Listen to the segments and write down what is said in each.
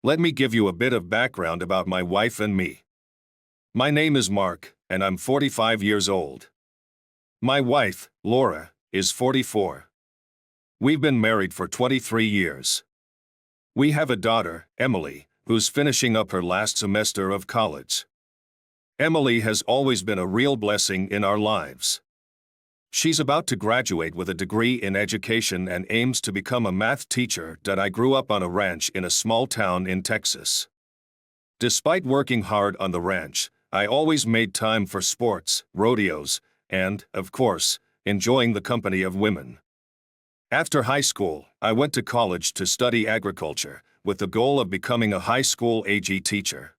Let me give you a bit of background about my wife and me. My name is Mark, and I'm 45 years old. My wife, Laura, is 44. We've been married for 23 years. We have a daughter, Emily, who's finishing up her last semester of college. Emily has always been a real blessing in our lives. She's about to graduate with a degree in education and aims to become a math teacher. I grew up on a ranch in a small town in Texas. Despite working hard on the ranch, I always made time for sports, rodeos, and, of course, enjoying the company of women. After high school, I went to college to study agriculture, with the goal of becoming a high school AG teacher.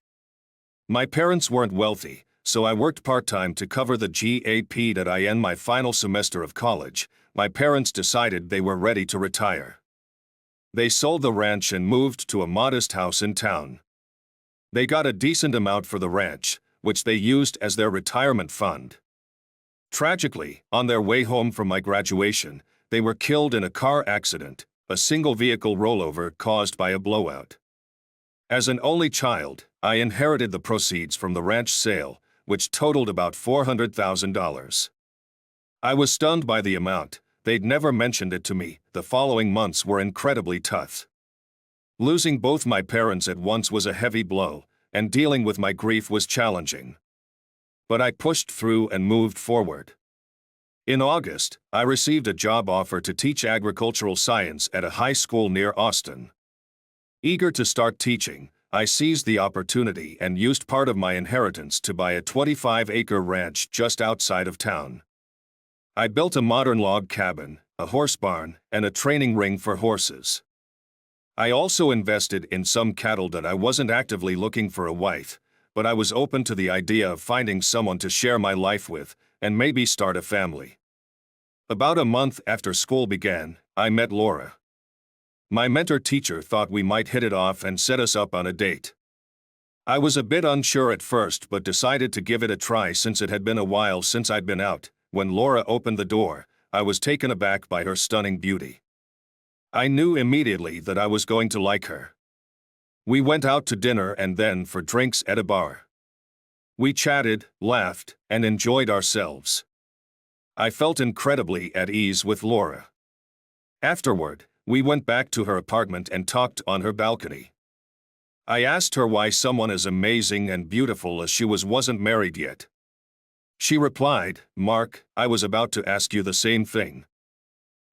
My parents weren't wealthy, so I worked part-time to cover the GAP. In my final semester of college, my parents decided they were ready to retire. They sold the ranch and moved to a modest house in town. They got a decent amount for the ranch, which they used as their retirement fund. Tragically, on their way home from my graduation, they were killed in a car accident, a single-vehicle rollover caused by a blowout. As an only child, I inherited the proceeds from the ranch sale, which totaled about $400,000. I was stunned by the amount. They'd never mentioned it to me. The following months were incredibly tough. Losing both my parents at once was a heavy blow, and dealing with my grief was challenging. But I pushed through and moved forward. In August, I received a job offer to teach agricultural science at a high school near Austin. Eager to start teaching, I seized the opportunity and used part of my inheritance to buy a 25-acre ranch just outside of town. I built a modern log cabin, a horse barn, and a training ring for horses. I also invested in some cattle. I wasn't actively looking for a wife, but I was open to the idea of finding someone to share my life with and maybe start a family. About a month after school began, I met Laura. My mentor teacher thought we might hit it off and set us up on a date. I was a bit unsure at first but decided to give it a try since it had been a while since I'd been out. When Laura opened the door, I was taken aback by her stunning beauty. I knew immediately that I was going to like her. We went out to dinner and then for drinks at a bar. We chatted, laughed, and enjoyed ourselves. I felt incredibly at ease with Laura. Afterward, we went back to her apartment and talked on her balcony. I asked her why someone as amazing and beautiful as she wasn't married yet. She replied, "Mark, I was about to ask you the same thing.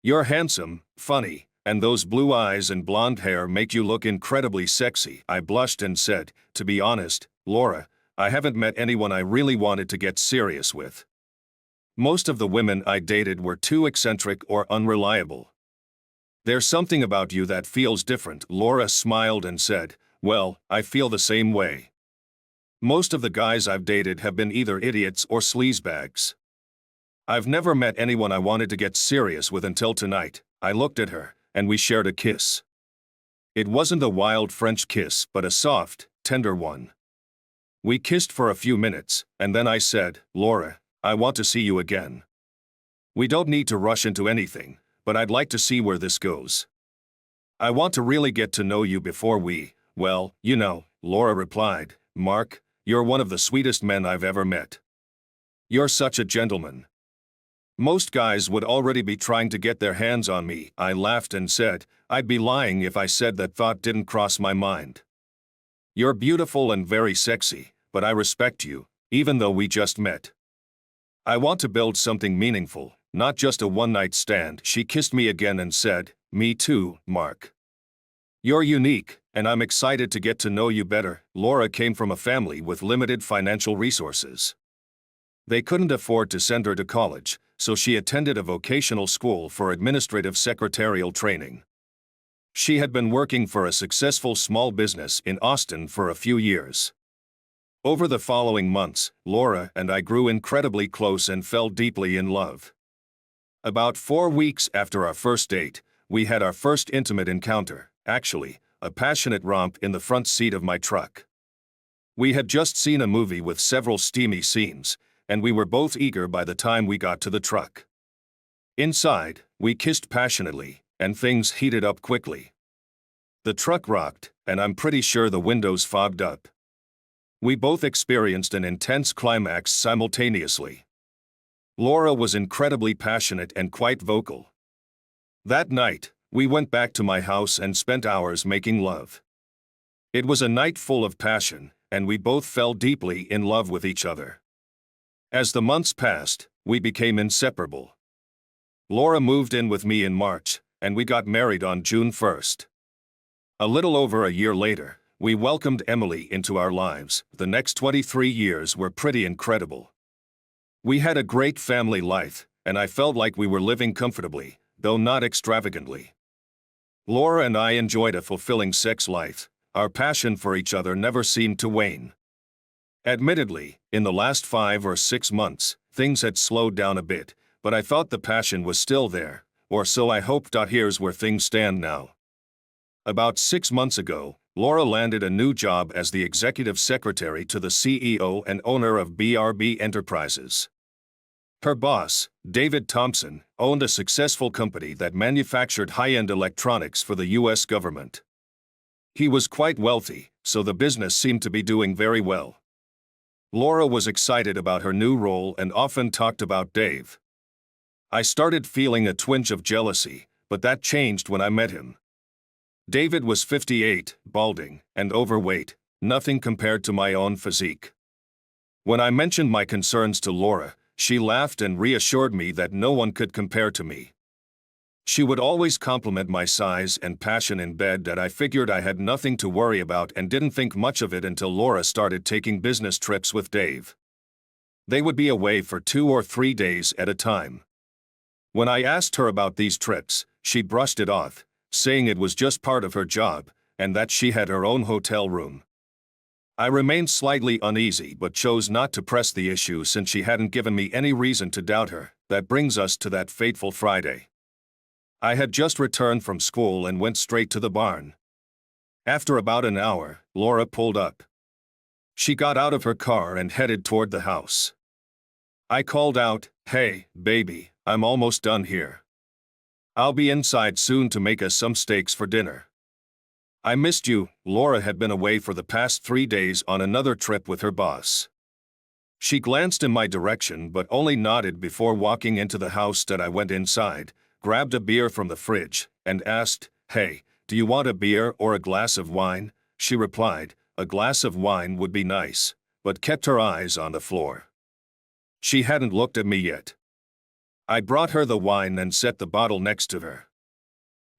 You're handsome, funny, and those blue eyes and blonde hair make you look incredibly sexy." I blushed and said, "To be honest, Laura, I haven't met anyone I really wanted to get serious with. Most of the women I dated were too eccentric or unreliable. There's something about you that feels different." Laura smiled and said, "Well, I feel the same way. Most of the guys I've dated have been either idiots or sleazebags. I've never met anyone I wanted to get serious with until tonight." I looked at her, and we shared a kiss. It wasn't a wild French kiss, but a soft, tender one. We kissed for a few minutes, and then I said, "Laura, I want to see you again. We don't need to rush into anything, but I'd like to see where this goes. I want to really get to know you before we, well, you know." Laura replied, "Mark, you're one of the sweetest men I've ever met. You're such a gentleman. Most guys would already be trying to get their hands on me." I laughed and said, "I'd be lying if I said that thought didn't cross my mind. You're beautiful and very sexy, but I respect you, even though we just met. I want to build something meaningful, not just a one-night stand." She kissed me again and said, "Me too, Mark. You're unique, and I'm excited to get to know you better." Laura came from a family with limited financial resources. They couldn't afford to send her to college, so she attended a vocational school for administrative secretarial training. She had been working for a successful small business in Austin for a few years. Over the following months, Laura and I grew incredibly close and fell deeply in love. About 4 weeks after our first date, we had our first intimate encounter, actually, a passionate romp in the front seat of my truck. We had just seen a movie with several steamy scenes, and we were both eager by the time we got to the truck. Inside, we kissed passionately, and things heated up quickly. The truck rocked, and I'm pretty sure the windows fogged up. We both experienced an intense climax simultaneously. Laura was incredibly passionate and quite vocal. That night, we went back to my house and spent hours making love. It was a night full of passion, and we both fell deeply in love with each other. As the months passed, we became inseparable. Laura moved in with me in March, and we got married on June 1st. A little over a year later, we welcomed Emily into our lives. The next 23 years were pretty incredible. We had a great family life, and I felt like we were living comfortably, though not extravagantly. Laura and I enjoyed a fulfilling sex life. Our passion for each other never seemed to wane. Admittedly, in the last 5 or 6 months, things had slowed down a bit, but I thought the passion was still there, or so I hoped. Here's where things stand now. About 6 months ago, Laura landed a new job as the executive secretary to the CEO and owner of BRB Enterprises. Her boss, David Thompson, owned a successful company that manufactured high-end electronics for the U.S. government. He was quite wealthy, so the business seemed to be doing very well. Laura was excited about her new role and often talked about Dave. I started feeling a twinge of jealousy, but that changed when I met him. David was 58, balding, and overweight, nothing compared to my own physique. When I mentioned my concerns to Laura, she laughed and reassured me that no one could compare to me. She would always compliment my size and passion in bed. That I figured I had nothing to worry about and didn't think much of it until Laura started taking business trips with Dave. They would be away for 2 or 3 days at a time. When I asked her about these trips, she brushed it off, saying it was just part of her job, and that she had her own hotel room. I remained slightly uneasy but chose not to press the issue since she hadn't given me any reason to doubt her. That brings us to that fateful Friday. I had just returned from school and went straight to the barn. After about an hour, Laura pulled up. She got out of her car and headed toward the house. I called out, "Hey, baby, I'm almost done here. I'll be inside soon to make us some steaks for dinner." "I missed you." Laura had been away for the past 3 days on another trip with her boss. She glanced in my direction but only nodded before walking into the house. That I went inside, grabbed a beer from the fridge, and asked, "Hey, do you want a beer or a glass of wine?" She replied, "A glass of wine would be nice," but kept her eyes on the floor. She hadn't looked at me yet. I brought her the wine and set the bottle next to her.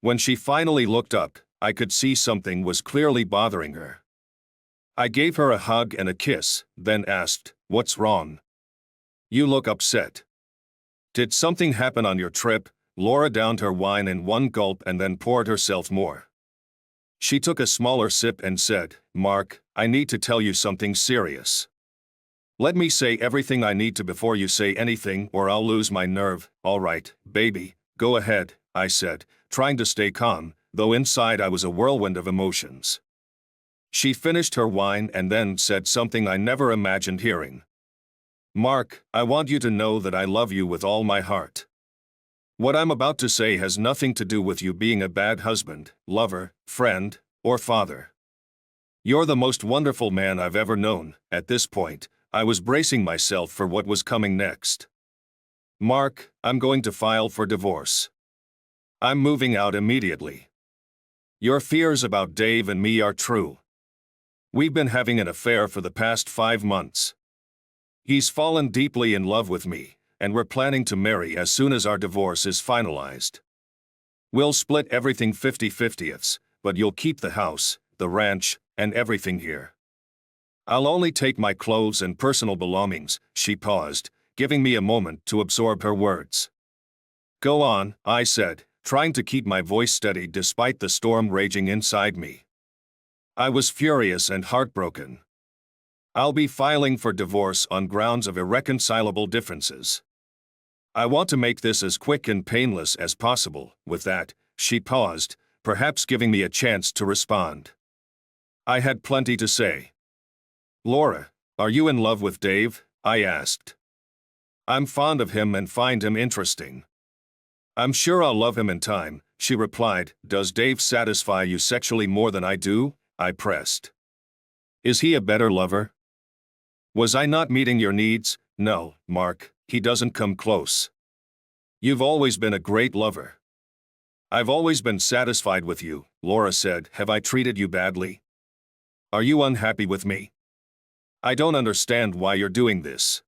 When she finally looked up, I could see something was clearly bothering her. I gave her a hug and a kiss, then asked, "What's wrong? You look upset. Did something happen on your trip?" Laura downed her wine in one gulp and then poured herself more. She took a smaller sip and said, "Mark, I need to tell you something serious. Let me say everything I need to before you say anything or I'll lose my nerve." "All right, baby, go ahead," I said, trying to stay calm, though inside I was a whirlwind of emotions. She finished her wine and then said something I never imagined hearing. "Mark, I want you to know that I love you with all my heart. What I'm about to say has nothing to do with you being a bad husband, lover, friend, or father. You're the most wonderful man I've ever known." At this point, I was bracing myself for what was coming next. "Mark, I'm going to file for divorce. I'm moving out immediately. Your fears about Dave and me are true. We've been having an affair for the past 5 months. He's fallen deeply in love with me, and we're planning to marry as soon as our divorce is finalized. We'll split everything 50-50ths, but you'll keep the house, the ranch, and everything here. I'll only take my clothes and personal belongings." She paused, giving me a moment to absorb her words. "Go on," I said, trying to keep my voice steady despite the storm raging inside me. I was furious and heartbroken. "I'll be filing for divorce on grounds of irreconcilable differences. I want to make this as quick and painless as possible." With that, she paused, perhaps giving me a chance to respond. I had plenty to say. "Laura, are you in love with Dave?" I asked. "I'm fond of him and find him interesting. I'm sure I'll love him in time," she replied. Does Dave satisfy you sexually more than I do? I pressed. Is he a better lover? Was I not meeting your needs? No, Mark, he doesn't come close. You've always been a great lover. I've always been satisfied with you, Laura said. Have I treated you badly? Are you unhappy with me? I don't understand why you're doing this.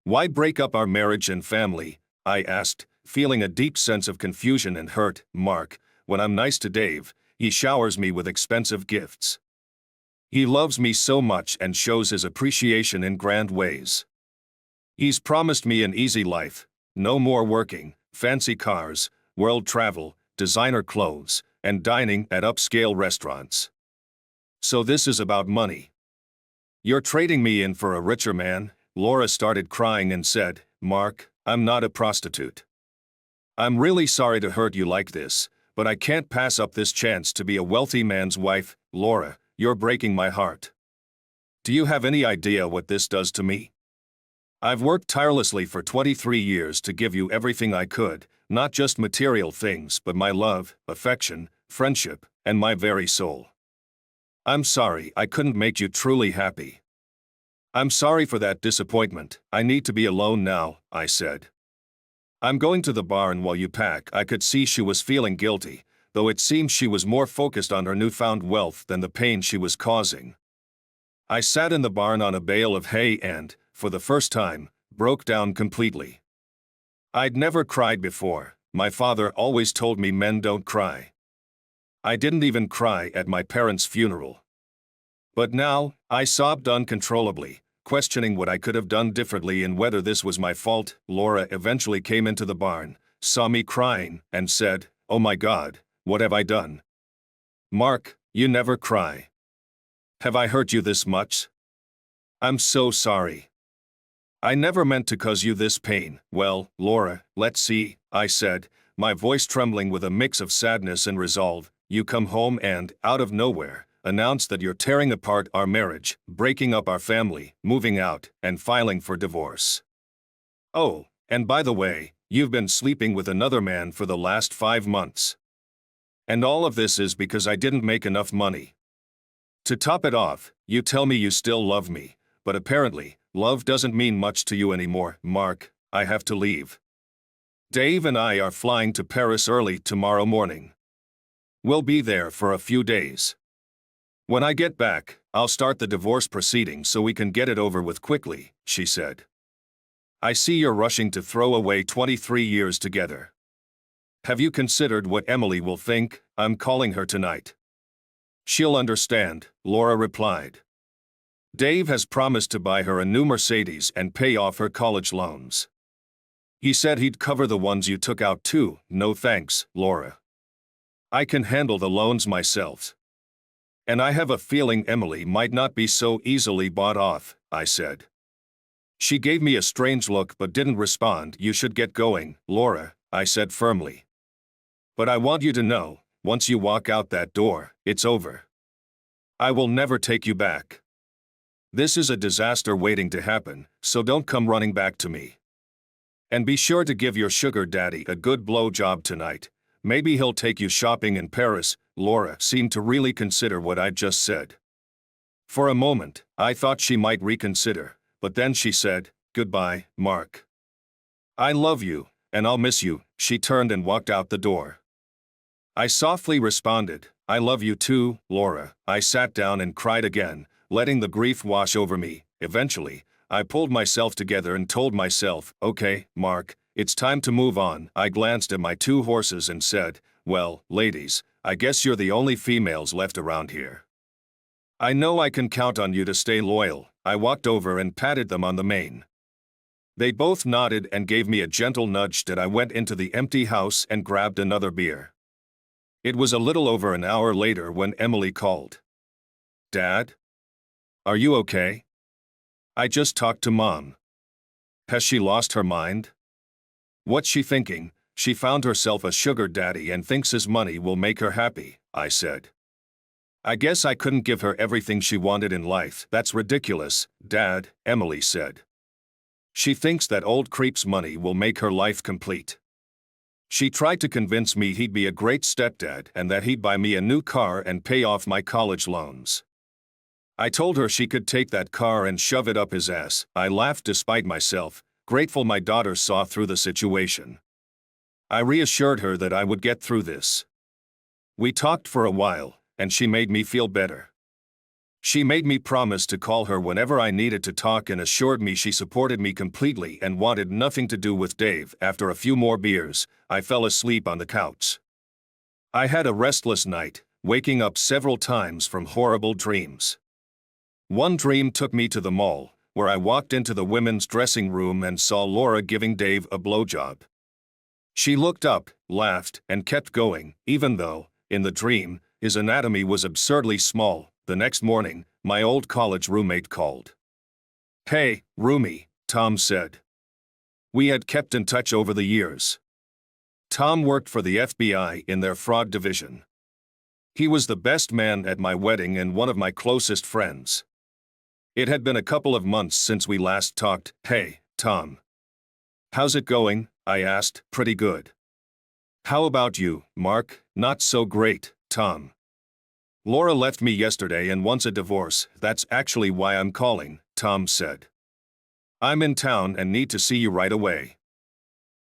Why break up our marriage and family? I asked, feeling a deep sense of confusion and hurt. Mark, when I'm nice to Dave, he showers me with expensive gifts. He loves me so much and shows his appreciation in grand ways. He's promised me an easy life, no more working, fancy cars, world travel, designer clothes, and dining at upscale restaurants. So this is about money. You're trading me in for a richer man? Laura started crying and said, Mark, I'm not a prostitute. I'm really sorry to hurt you like this, but I can't pass up this chance to be a wealthy man's wife. Laura, you're breaking my heart. Do you have any idea what this does to me? I've worked tirelessly for 23 years to give you everything I could, not just material things but my love, affection, friendship, and my very soul. I'm sorry I couldn't make you truly happy. I'm sorry for that disappointment. I need to be alone now, I said. I'm going to the barn while you pack. I could see she was feeling guilty, though it seems she was more focused on her newfound wealth than the pain she was causing. I sat in the barn on a bale of hay and, for the first time, broke down completely. I'd never cried before. My father always told me men don't cry. I didn't even cry at my parents' funeral. But now, I sobbed uncontrollably, questioning what I could have done differently and whether this was my fault. Laura eventually came into the barn, saw me crying, and said, Oh my God, what have I done? Mark, you never cry. Have I hurt you this much? I'm so sorry. I never meant to cause you this pain. Well, Laura, let's see, I said, my voice trembling with a mix of sadness and resolve. You come home and, out of nowhere, announce that you're tearing apart our marriage, breaking up our family, moving out, and filing for divorce. Oh, and by the way, you've been sleeping with another man for the last 5 months. And all of this is because I didn't make enough money. To top it off, you tell me you still love me, but apparently, love doesn't mean much to you anymore. Mark, I have to leave. Dave and I are flying to Paris early tomorrow morning. We'll be there for a few days. When I get back, I'll start the divorce proceedings so we can get it over with quickly, she said. I see you're rushing to throw away 23 years together. Have you considered what Emily will think? I'm calling her tonight. She'll understand, Laura replied. Dave has promised to buy her a new Mercedes and pay off her college loans. He said he'd cover the ones you took out too. No thanks, Laura. I can handle the loans myself. And I have a feeling Emily might not be so easily bought off, I said. She gave me a strange look but didn't respond. You should get going, Laura, I said firmly. But I want you to know, once you walk out that door, it's over. I will never take you back. This is a disaster waiting to happen, so don't come running back to me. And be sure to give your sugar daddy a good blowjob tonight. Maybe he'll take you shopping in Paris. Laura seemed to really consider what I'd just said. For a moment, I thought she might reconsider, but then she said, Goodbye, Mark. I love you, and I'll miss you. She turned and walked out the door. I softly responded, I love you too, Laura. I sat down and cried again, letting the grief wash over me. Eventually, I pulled myself together and told myself, Okay, Mark, it's time to move on. I glanced at my 2 horses and said, Well, ladies, I guess you're the only females left around here. I know I can count on you to stay loyal. I walked over and patted them on the mane. They both nodded and gave me a gentle nudge that I went into the empty house and grabbed another beer. It was a little over an hour later when Emily called. Dad? Are you okay? I just talked to Mom. Has she lost her mind? What's she thinking? She found herself a sugar daddy and thinks his money will make her happy, I said. I guess I couldn't give her everything she wanted in life. That's ridiculous, Dad, Emily said. She thinks that old creep's money will make her life complete. She tried to convince me he'd be a great stepdad and that he'd buy me a new car and pay off my college loans. I told her she could take that car and shove it up his ass. I laughed despite myself, grateful my daughter saw through the situation. I reassured her that I would get through this. We talked for a while, and she made me feel better. She made me promise to call her whenever I needed to talk and assured me she supported me completely and wanted nothing to do with Dave. After a few more beers, I fell asleep on the couch. I had a restless night, waking up several times from horrible dreams. One dream took me to the mall, where I walked into the women's dressing room and saw Laura giving Dave a blowjob. She looked up, laughed, and kept going, even though, in the dream, his anatomy was absurdly small. The next morning, my old college roommate called. "Hey, roomie," Tom said. We had kept in touch over the years. Tom worked for the FBI in their fraud division. He was the best man at my wedding and one of my closest friends. It had been a couple of months since we last talked. "Hey, Tom. How's it going?" I asked. "Pretty good. How about you, Mark?" "Not so great, Tom. Laura left me yesterday and wants a divorce. That's actually why I'm calling," Tom said. "I'm in town and need to see you right away.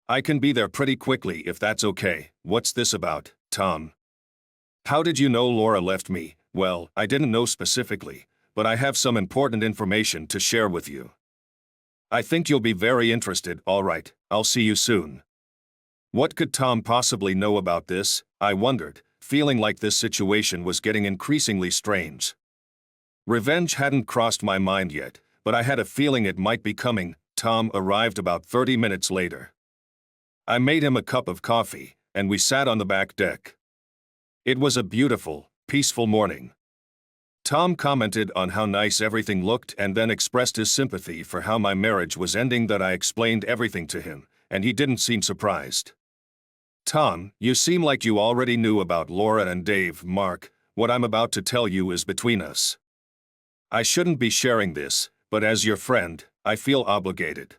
I can be there pretty quickly if that's okay." "What's this about, Tom? How did you know Laura left me?" "Well, I didn't know specifically, but I have some important information to share with you. I think you'll be very interested." "All right, I'll see you soon." What could Tom possibly know about this? I wondered, feeling like this situation was getting increasingly strange. Revenge hadn't crossed my mind yet, but I had a feeling it might be coming. Tom arrived about 30 minutes later. I made him a cup of coffee, and we sat on the back deck. It was a beautiful, peaceful morning. Tom commented on how nice everything looked and then expressed his sympathy for how my marriage was ending. That I explained everything to him, and he didn't seem surprised. "Tom, you seem like you already knew about Laura and Dave." "Mark, what I'm about to tell you is between us. I shouldn't be sharing this, but as your friend, I feel obligated.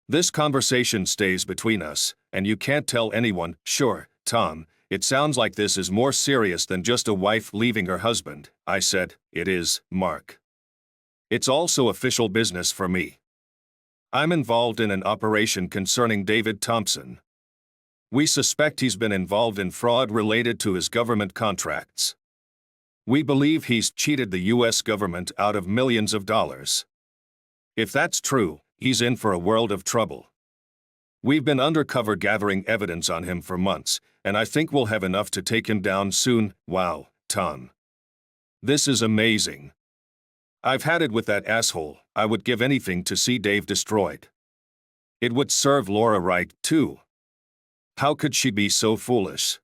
This conversation stays between us, and you can't tell anyone." "Sure, Tom. It sounds like this is more serious than just a wife leaving her husband," I said. "It is, Mark. It's also official business for me. I'm involved in an operation concerning David Thompson. We suspect he's been involved in fraud related to his government contracts. We believe he's cheated the U.S. government out of millions of dollars. If that's true, he's in for a world of trouble. We've been undercover gathering evidence on him for months, and I think we'll have enough to take him down soon." "Wow, Tom. This is amazing. I've had it with that asshole. I would give anything to see Dave destroyed. It would serve Laura right, too. How could she be so foolish?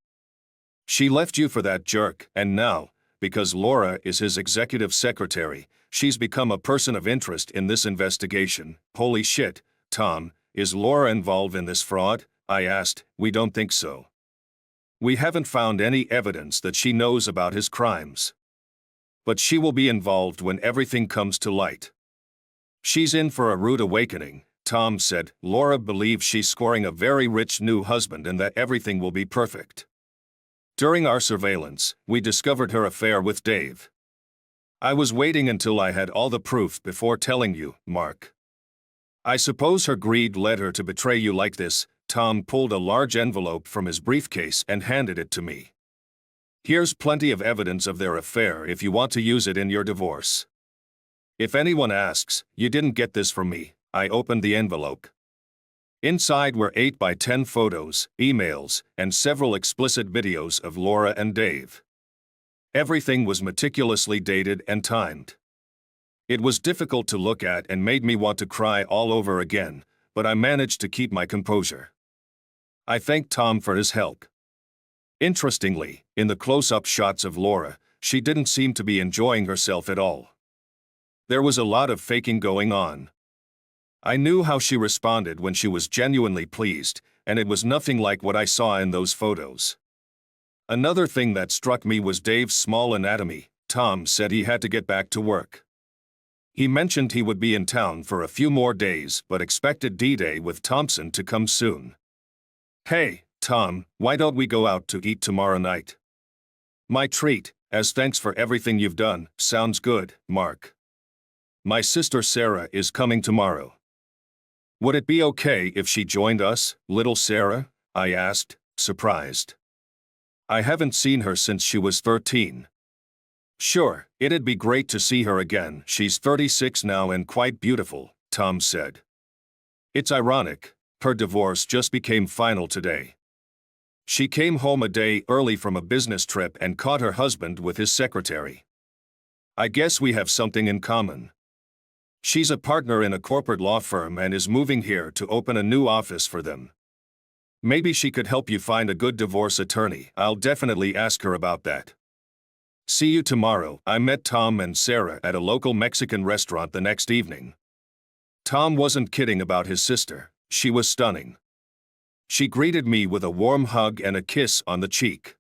She left you for that jerk, and now, because Laura is his executive secretary, she's become a person of interest in this investigation." "Holy shit, Tom, is Laura involved in this fraud?" I asked. "We don't think so. We haven't found any evidence that she knows about his crimes. But she will be involved when everything comes to light. She's in for a rude awakening," Tom said. "Laura believes she's scoring a very rich new husband and that everything will be perfect. During our surveillance, we discovered her affair with Dave. I was waiting until I had all the proof before telling you, Mark. I suppose her greed led her to betray you like this." Tom pulled a large envelope from his briefcase and handed it to me. "Here's plenty of evidence of their affair if you want to use it in your divorce. If anyone asks, you didn't get this from me." I opened the envelope. Inside were 8 by 10 photos, emails, and several explicit videos of Laura and Dave. Everything was meticulously dated and timed. It was difficult to look at and made me want to cry all over again, but I managed to keep my composure. I thanked Tom for his help. Interestingly, in the close-up shots of Laura, she didn't seem to be enjoying herself at all. There was a lot of faking going on. I knew how she responded when she was genuinely pleased, and it was nothing like what I saw in those photos. Another thing that struck me was Dave's small anatomy. Tom said he had to get back to work. He mentioned he would be in town for a few more days but expected D-Day with Thompson to come soon. "Hey, Tom, why don't we go out to eat tomorrow night? My treat, as thanks for everything you've done. Sounds good, Mark. My sister Sarah is coming tomorrow. Would it be okay if she joined us, little Sarah? I asked, surprised. I haven't seen her since she was 13. Sure, it'd be great to see her again. She's 36 now and quite beautiful, Tom said. It's ironic, her divorce just became final today. She came home a day early from a business trip and caught her husband with his secretary. I guess we have something in common. She's a partner in a corporate law firm and is moving here to open a new office for them. Maybe she could help you find a good divorce attorney. I'll definitely ask her about that. See you tomorrow. I met Tom and Sarah at a local Mexican restaurant the next evening. Tom wasn't kidding about his sister. She was stunning. She greeted me with a warm hug and a kiss on the cheek.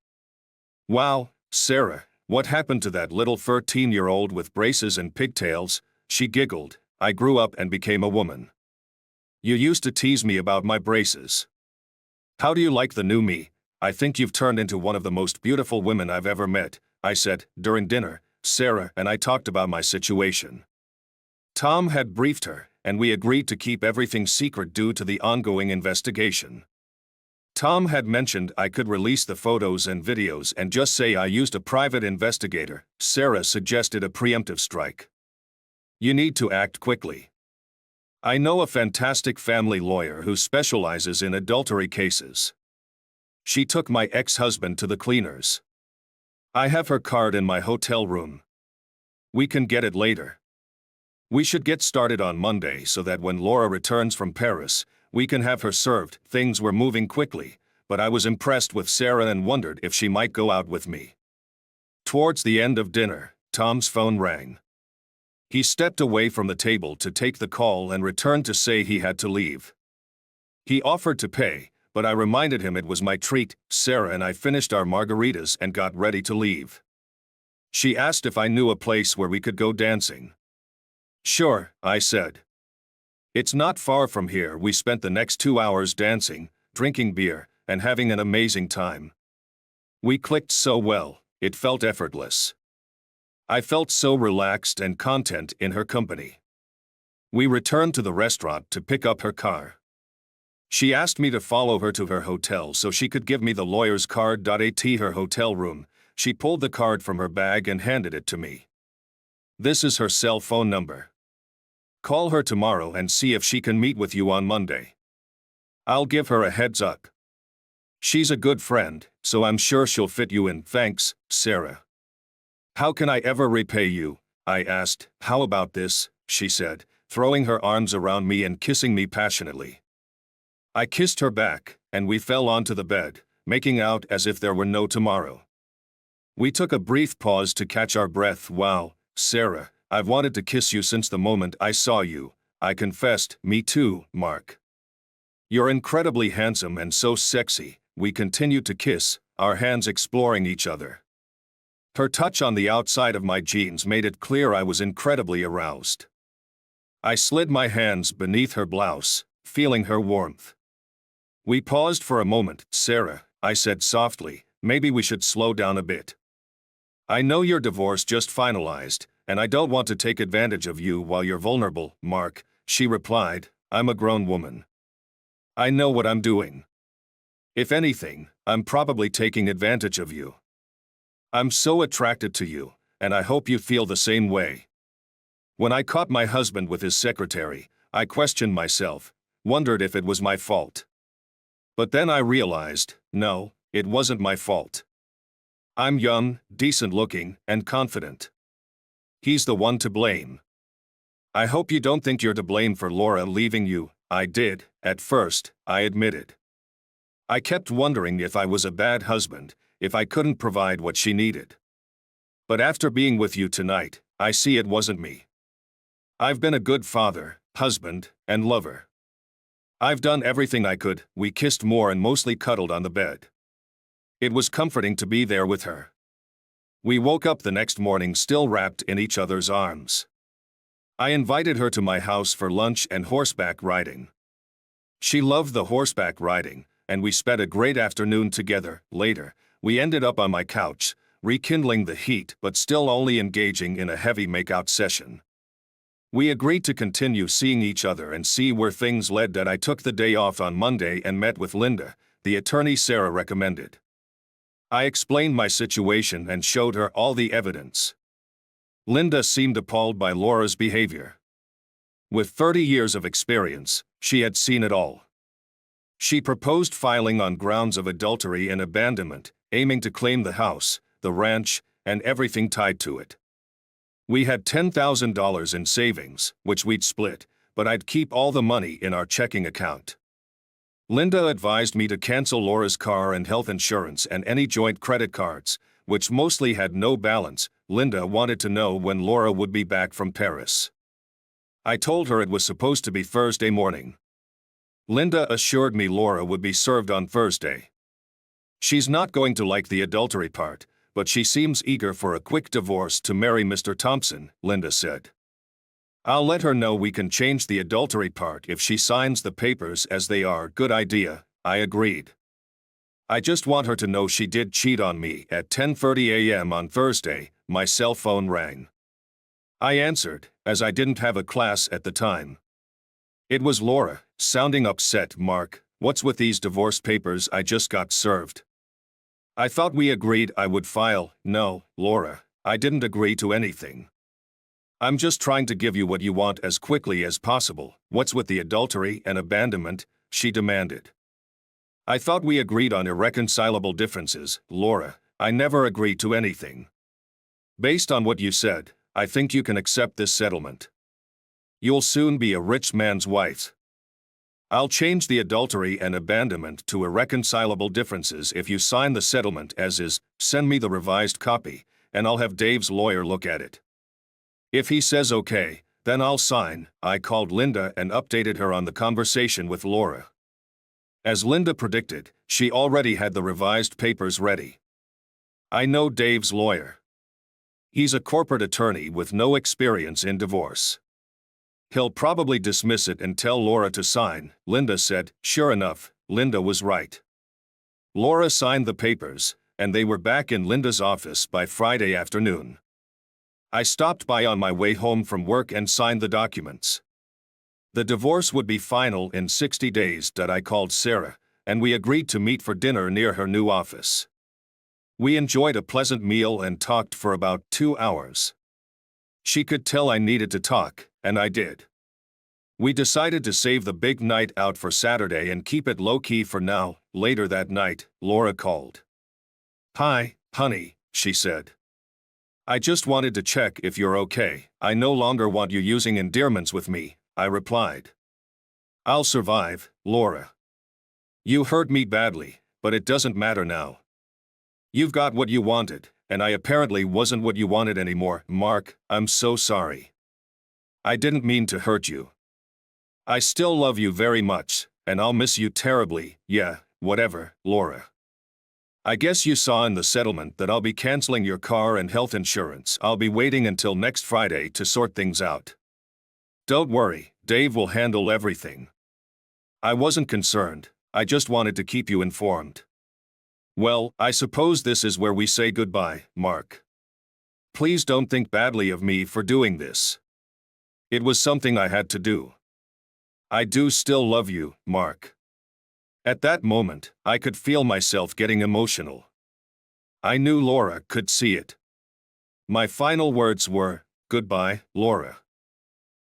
Wow, Sarah, what happened to that little 13-year-old with braces and pigtails? She giggled. I grew up and became a woman. You used to tease me about my braces. How do you like the new me? I think you've turned into one of the most beautiful women I've ever met, I said. During dinner, Sarah and I talked about my situation. Tom had briefed her, and we agreed to keep everything secret due to the ongoing investigation. Tom had mentioned I could release the photos and videos and just say I used a private investigator. Sarah suggested a preemptive strike. You need to act quickly. I know a fantastic family lawyer who specializes in adultery cases. She took my ex-husband to the cleaners. I have her card in my hotel room. We can get it later. We should get started on Monday so that when Laura returns from Paris, we can have her served. Things were moving quickly, but I was impressed with Sarah and wondered if she might go out with me. Towards the end of dinner, Tom's phone rang. He stepped away from the table to take the call and returned to say he had to leave. He offered to pay, but I reminded him it was my treat. Sarah and I finished our margaritas and got ready to leave. She asked if I knew a place where we could go dancing. Sure, I said. It's not far from here. We spent the next 2 hours dancing, drinking beer, and having an amazing time. We clicked so well, it felt effortless. I felt so relaxed and content in her company. We returned to the restaurant to pick up her car. She asked me to follow her to her hotel so she could give me the lawyer's card. At her hotel room, she pulled the card from her bag and handed it to me. This is her cell phone number. Call her tomorrow and see if she can meet with you on Monday. I'll give her a heads up. She's a good friend, so I'm sure she'll fit you in. Thanks, Sarah. How can I ever repay you? I asked. How about this? She said, throwing her arms around me and kissing me passionately. I kissed her back, and we fell onto the bed, making out as if there were no tomorrow. We took a brief pause to catch our breath. Wow, Sarah, I've wanted to kiss you since the moment I saw you, I confessed. Me too, Mark. You're incredibly handsome and so sexy. We continued to kiss, our hands exploring each other. Her touch on the outside of my jeans made it clear I was incredibly aroused. I slid my hands beneath her blouse, feeling her warmth. We paused for a moment. Sarah, I said softly, maybe we should slow down a bit. I know your divorce just finalized, and I don't want to take advantage of you while you're vulnerable, Mark, she replied. I'm a grown woman. I know what I'm doing. If anything, I'm probably taking advantage of you. I'm so attracted to you, and I hope you feel the same way. When I caught my husband with his secretary, I questioned myself, wondered if it was my fault. But then I realized, no, it wasn't my fault. I'm young, decent-looking, and confident. He's the one to blame. I hope you don't think you're to blame for Laura leaving you. I did, at first, I admitted. I kept wondering if I was a bad husband, if I couldn't provide what she needed. But after being with you tonight, I see it wasn't me. I've been a good father, husband, and lover. I've done everything I could. We kissed more and mostly cuddled on the bed. It was comforting to be there with her. We woke up the next morning still wrapped in each other's arms. I invited her to my house for lunch and horseback riding. She loved the horseback riding, and we spent a great afternoon together. Later, we ended up on my couch, rekindling the heat but still only engaging in a heavy makeout session. We agreed to continue seeing each other and see where things led. That I took the day off on Monday and met with Linda, the attorney Sarah recommended. I explained my situation and showed her all the evidence. Linda seemed appalled by Laura's behavior. With 30 years of experience, she had seen it all. She proposed filing on grounds of adultery and abandonment, aiming to claim the house, the ranch, and everything tied to it. We had $10,000 in savings, which we'd split, but I'd keep all the money in our checking account. Linda advised me to cancel Laura's car and health insurance and any joint credit cards, which mostly had no balance. Linda wanted to know when Laura would be back from Paris. I told her it was supposed to be Thursday morning. Linda assured me Laura would be served on Thursday. She's not going to like the adultery part, but she seems eager for a quick divorce to marry Mr. Thompson, Linda said. I'll let her know we can change the adultery part if she signs the papers as they are. Good idea, I agreed. I just want her to know she did cheat on me. At 10:30 a.m. on Thursday, my cell phone rang. I answered, as I didn't have a class at the time. It was Laura, sounding upset. Mark, what's with these divorce papers I just got served? I thought we agreed I would file. No, Laura, I didn't agree to anything. I'm just trying to give you what you want as quickly as possible. What's with the adultery and abandonment? She demanded. I thought we agreed on irreconcilable differences. Laura, I never agreed to anything. Based on what you said, I think you can accept this settlement. You'll soon be a rich man's wife. I'll change the adultery and abandonment to irreconcilable differences if you sign the settlement as is. Send me the revised copy, and I'll have Dave's lawyer look at it. If he says okay, then I'll sign. I called Linda and updated her on the conversation with Laura. As Linda predicted, she already had the revised papers ready. I know Dave's lawyer. He's a corporate attorney with no experience in divorce. He'll probably dismiss it and tell Laura to sign, Linda said. Sure enough, Linda was right. Laura signed the papers, and they were back in Linda's office by Friday afternoon. I stopped by on my way home from work and signed the documents. The divorce would be final in 60 days. I called Sarah, and we agreed to meet for dinner near her new office. We enjoyed a pleasant meal and talked for about 2 hours. She could tell I needed to talk, and I did. We decided to save the big night out for Saturday and keep it low-key for now. Later that night, Laura called. Hi, honey, she said. I just wanted to check if you're okay. I no longer want you using endearments with me, I replied. I'll survive, Laura. You hurt me badly, but it doesn't matter now. You've got what you wanted, and I apparently wasn't what you wanted anymore. Mark, I'm so sorry. I didn't mean to hurt you. I still love you very much, and I'll miss you terribly. Yeah, whatever, Laura. I guess you saw in the settlement that I'll be canceling your car and health insurance. I'll be waiting until next Friday to sort things out. Don't worry, Dave will handle everything. I wasn't concerned, I just wanted to keep you informed. Well, I suppose this is where we say goodbye, Mark. Please don't think badly of me for doing this. It was something I had to do. I do still love you, Mark. At that moment, I could feel myself getting emotional. I knew Laura could see it. My final words were, goodbye, Laura.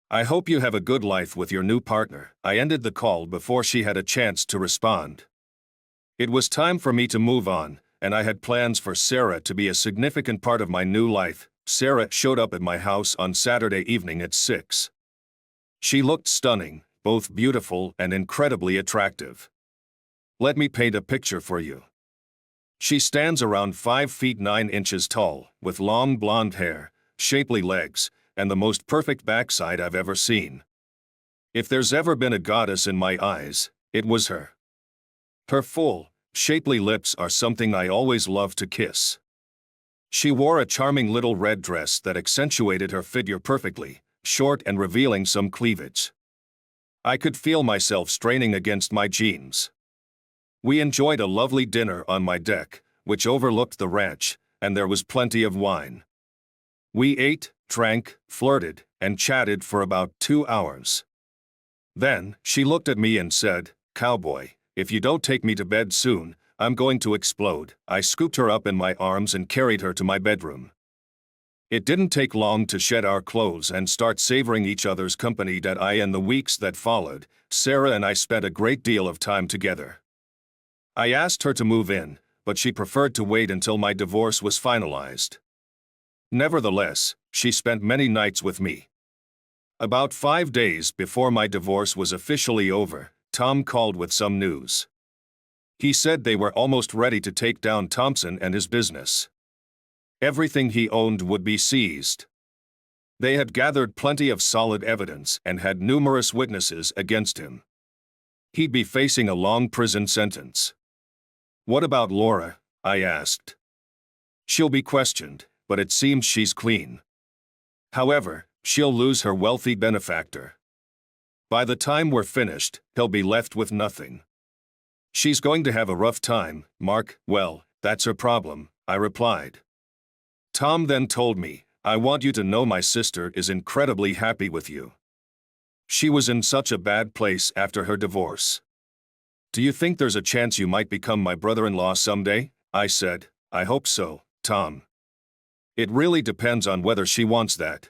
I hope you have a good life with your new partner. I ended the call before she had a chance to respond. It was time for me to move on, and I had plans for Sarah to be a significant part of my new life. Sarah showed up at my house on Saturday evening at 6. She looked stunning, both beautiful and incredibly attractive. Let me paint a picture for you. She stands around 5 feet 9 inches tall, with long blonde hair, shapely legs, and the most perfect backside I've ever seen. If there's ever been a goddess in my eyes, it was her. Her full, shapely lips are something I always loved to kiss. She wore a charming little red dress that accentuated her figure perfectly, short and revealing some cleavage. I could feel myself straining against my jeans. We enjoyed a lovely dinner on my deck, which overlooked the ranch, and there was plenty of wine. We ate, drank, flirted, and chatted for about 2 hours. Then, she looked at me and said, "Cowboy, if you don't take me to bed soon, I'm going to explode." I scooped her up in my arms and carried her to my bedroom. It didn't take long to shed our clothes and start savoring each other's company. In the weeks that followed, Sarah and I spent a great deal of time together. I asked her to move in, but she preferred to wait until my divorce was finalized. Nevertheless, she spent many nights with me. About 5 days before my divorce was officially over, Tom called with some news. He said they were almost ready to take down Thompson and his business. Everything he owned would be seized. They had gathered plenty of solid evidence and had numerous witnesses against him. He'd be facing a long prison sentence. "What about Laura?" I asked. "She'll be questioned, but it seems she's clean. However, she'll lose her wealthy benefactor. By the time we're finished, he'll be left with nothing. She's going to have a rough time, Mark." "Well, that's her problem," I replied. Tom then told me, "I want you to know my sister is incredibly happy with you. She was in such a bad place after her divorce. Do you think there's a chance you might become my brother-in-law someday?" I said, "I hope so, Tom. It really depends on whether she wants that.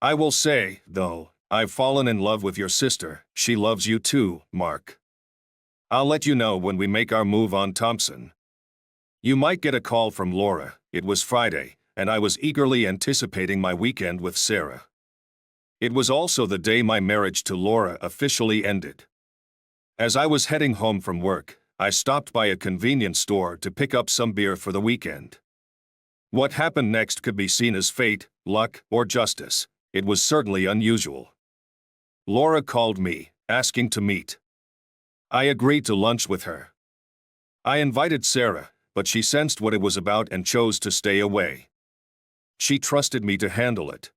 I will say, though, I've fallen in love with your sister. She loves you too, Mark. I'll let you know when we make our move on Thompson." You might get a call from Laura. It was Friday, and I was eagerly anticipating my weekend with Sarah. It was also the day my marriage to Laura officially ended. As I was heading home from work, I stopped by a convenience store to pick up some beer for the weekend. What happened next could be seen as fate, luck, or justice. It was certainly unusual. Laura called me, asking to meet. I agreed to lunch with her. I invited Sarah, but she sensed what it was about and chose to stay away. She trusted me to handle it.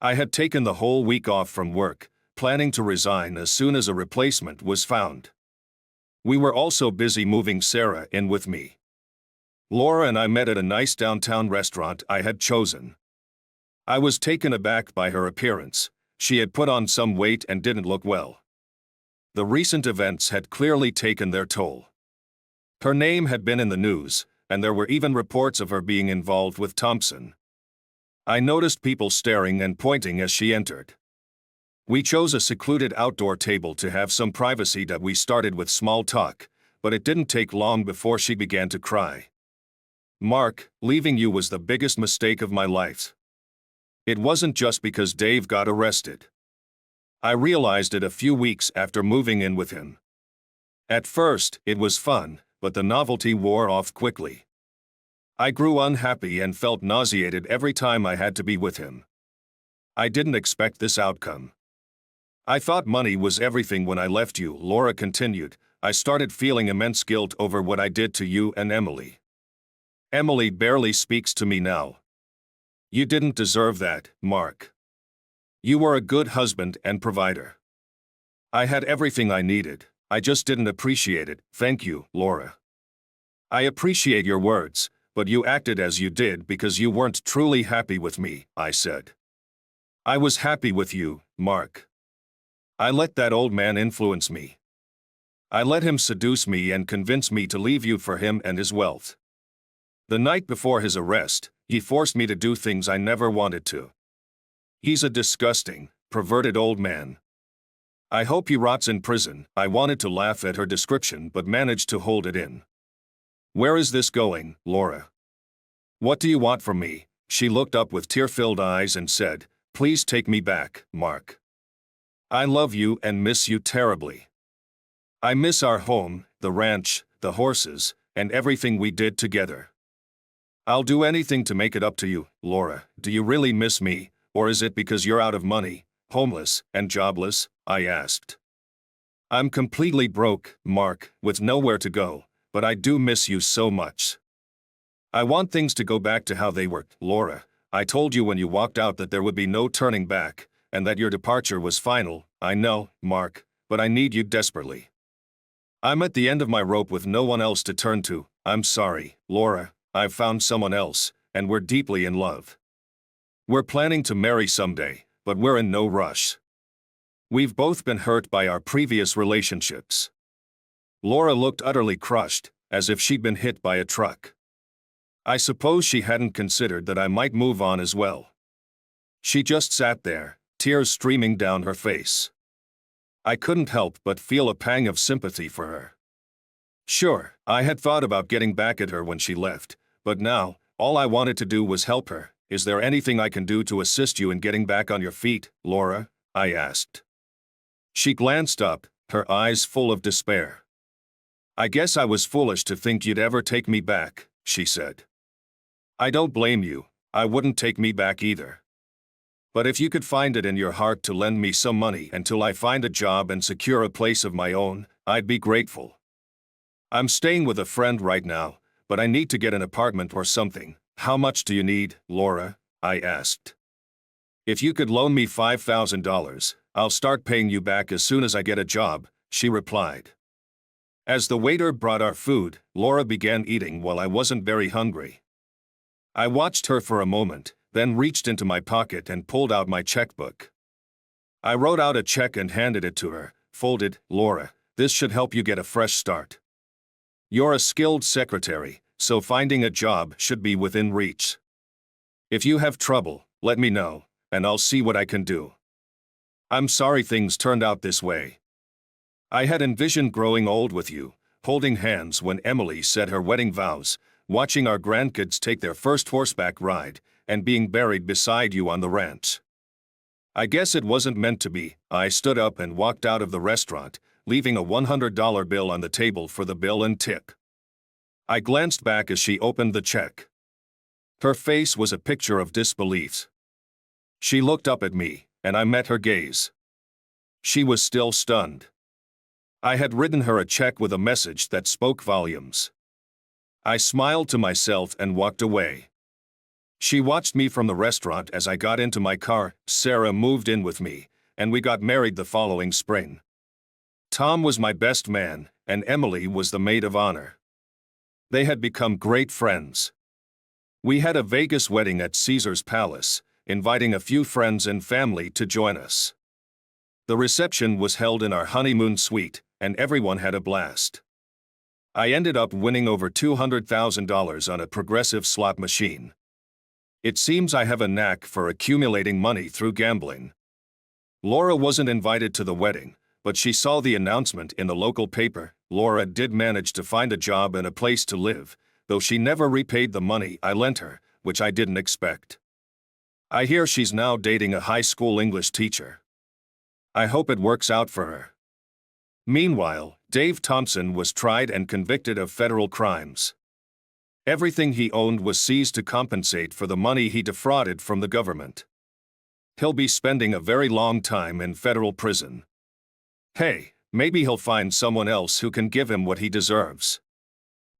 I had taken the whole week off from work, planning to resign as soon as a replacement was found. We were also busy moving Sarah in with me. Laura and I met at a nice downtown restaurant I had chosen. I was taken aback by her appearance. She had put on some weight and didn't look well. The recent events had clearly taken their toll. Her name had been in the news, and there were even reports of her being involved with Thompson. I noticed people staring and pointing as she entered. We chose a secluded outdoor table to have some privacy. We started with small talk, but it didn't take long before she began to cry. "Mark, leaving you was the biggest mistake of my life. It wasn't just because Dave got arrested. I realized it a few weeks after moving in with him. At first, it was fun, but the novelty wore off quickly. I grew unhappy and felt nauseated every time I had to be with him. I didn't expect this outcome. I thought money was everything when I left you," Laura continued. "I started feeling immense guilt over what I did to you and Emily. Emily barely speaks to me now. You didn't deserve that, Mark. You were a good husband and provider. I had everything I needed, I just didn't appreciate it." "Thank you, Laura. I appreciate your words, but you acted as you did because you weren't truly happy with me," I said. "I was happy with you, Mark. I let that old man influence me. I let him seduce me and convince me to leave you for him and his wealth. The night before his arrest, he forced me to do things I never wanted to. He's a disgusting, perverted old man. I hope he rots in prison." I wanted to laugh at her description but managed to hold it in. "Where is this going, Laura? What do you want from me?" She looked up with tear-filled eyes and said, "Please take me back, Mark. I love you and miss you terribly. I miss our home, the ranch, the horses, and everything we did together. I'll do anything to make it up to you, Laura. Do you really miss me, or is it because you're out of money, homeless, and jobless?" I asked. "I'm completely broke, Mark, with nowhere to go, but I do miss you so much. I want things to go back to how they were, Laura. I told you when you walked out that there would be no turning back, and that your departure was final." "I know, Mark, but I need you desperately. I'm at the end of my rope with no one else to turn to. I'm sorry, Laura, I've found someone else, and we're deeply in love. We're planning to marry someday, but we're in no rush. We've both been hurt by our previous relationships. Laura looked utterly crushed, as if she'd been hit by a truck. I suppose she hadn't considered that I might move on as well. She just sat there, tears streaming down her face. I couldn't help but feel a pang of sympathy for her. Sure, I had thought about getting back at her when she left, but now, all I wanted to do was help her. Is there anything I can do to assist you in getting back on your feet, Laura? I asked. She glanced up, her eyes full of despair. I guess I was foolish to think you'd ever take me back, she said. I don't blame you, I wouldn't take me back either. But if you could find it in your heart to lend me some money until I find a job and secure a place of my own, I'd be grateful. I'm staying with a friend right now, but I need to get an apartment or something. How much do you need, Laura? I asked. If you could loan me $5,000, I'll start paying you back as soon as I get a job, she replied. As the waiter brought our food, Laura began eating while I wasn't very hungry. I watched her for a moment, then reached into my pocket and pulled out my checkbook. I wrote out a check and handed it to her, folded. Laura, this should help you get a fresh start. You're a skilled secretary, so finding a job should be within reach. If you have trouble, let me know, and I'll see what I can do. I'm sorry things turned out this way. I had envisioned growing old with you, holding hands when Emily said her wedding vows, watching our grandkids take their first horseback ride, and being buried beside you on the ranch. I guess it wasn't meant to be. I stood up and walked out of the restaurant, leaving a $100 bill on the table for the bill and tip. I glanced back as she opened the check. Her face was a picture of disbelief. She looked up at me, and I met her gaze. She was still stunned. I had written her a check with a message that spoke volumes. I smiled to myself and walked away. She watched me from the restaurant as I got into my car. Sarah moved in with me, and we got married the following spring. Tom was my best man, and Emily was the maid of honor. They had become great friends. We had a Vegas wedding at Caesar's Palace, inviting a few friends and family to join us. The reception was held in our honeymoon suite, and everyone had a blast. I ended up winning over $200,000 on a progressive slot machine. It seems I have a knack for accumulating money through gambling. Laura wasn't invited to the wedding, but she saw the announcement in the local paper. Laura did manage to find a job and a place to live, though she never repaid the money I lent her, which I didn't expect. I hear she's now dating a high school English teacher. I hope it works out for her. Meanwhile, Dave Thompson was tried and convicted of federal crimes. Everything he owned was seized to compensate for the money he defrauded from the government. He'll be spending a very long time in federal prison. Hey, maybe he'll find someone else who can give him what he deserves.